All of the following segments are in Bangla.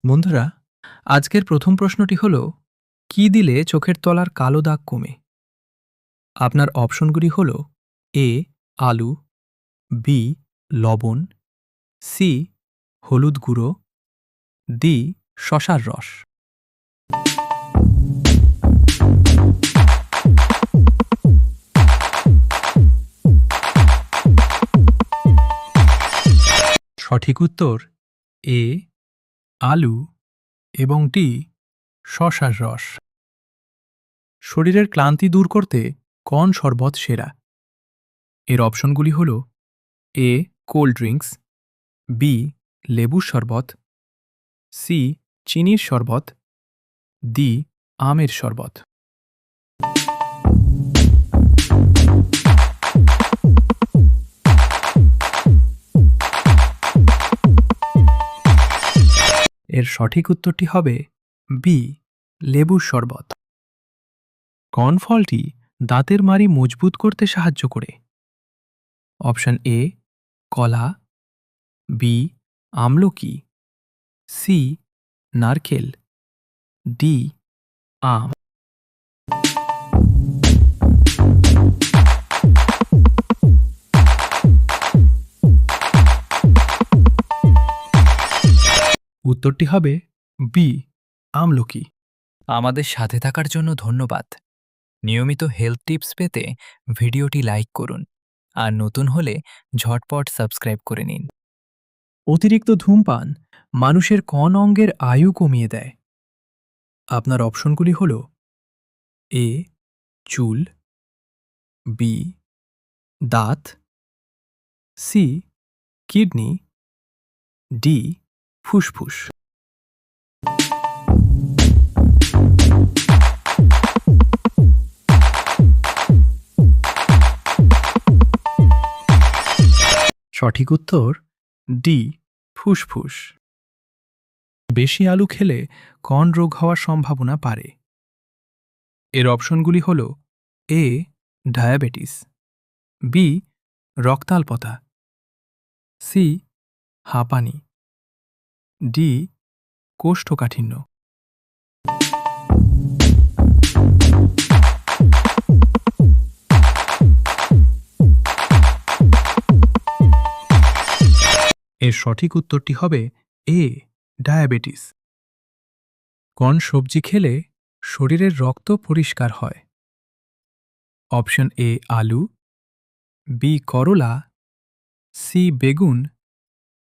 বন্ধুরা, আজকের প্রথম প্রশ্নটি হল, কি দিলে চোখের তলার কালো দাগ কমে? আপনার অপশনগুলি হল: এ আলু, বি লবণ, সি হলুদ গুঁড়ো, ডি শসার রস। সঠিক উত্তর এ আলু এবং ডি শসার রস। শরীরের ক্লান্তি দূর করতে কোন শরবত সেরা? এর অপশনগুলি হল: এ কোল্ড ড্রিঙ্কস, বি লেবুর শরবত, সি চিনির শরবত, ডি আমের শরবত। এর সঠিক উত্তরটি হবে বি লেবুর শরবত। কোন ফলটি দাঁতের মাড়ি মজবুত করতে সাহায্য করে? অপশন এ কলা, বি আমলকি, সি নারকেল, ডি আম। উত্তরটি হবে বি আমলকি। আমাদের সাথে থাকার জন্য ধন্যবাদ। নিয়মিত হেলথ টিপস পেতে ভিডিওটি লাইক করুন আর নতুন হলে ঝটপট সাবস্ক্রাইব করে নিন। অতিরিক্ত ধূমপান মানুষের কোন অঙ্গের আয়ু কমিয়ে দেয়? আপনার অপশনগুলি হল: এ চুল, বি দাঁত, সি কিডনি, ডি ফুসফুস। সঠিক উত্তর ডি ফুসফুস। বেশি আলু খেলে কোন রোগ হওয়ার সম্ভাবনা বাড়ে? এর অপশনগুলি হল: এ ডায়াবেটিস, বি রক্তাল্পতা, সি হাঁপানি, ডি কোষ্ঠকাঠিন্য। এর সঠিক উত্তরটি হবে এ ডায়াবেটিস। কোন সবজি খেলে শরীরের রক্ত পরিষ্কার হয়? অপশন এ আলু, বি করলা, সি বেগুন,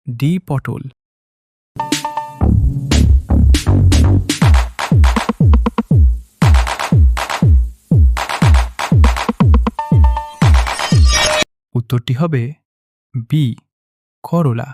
ডি পটল। উত্তরটি হবে বি করলা।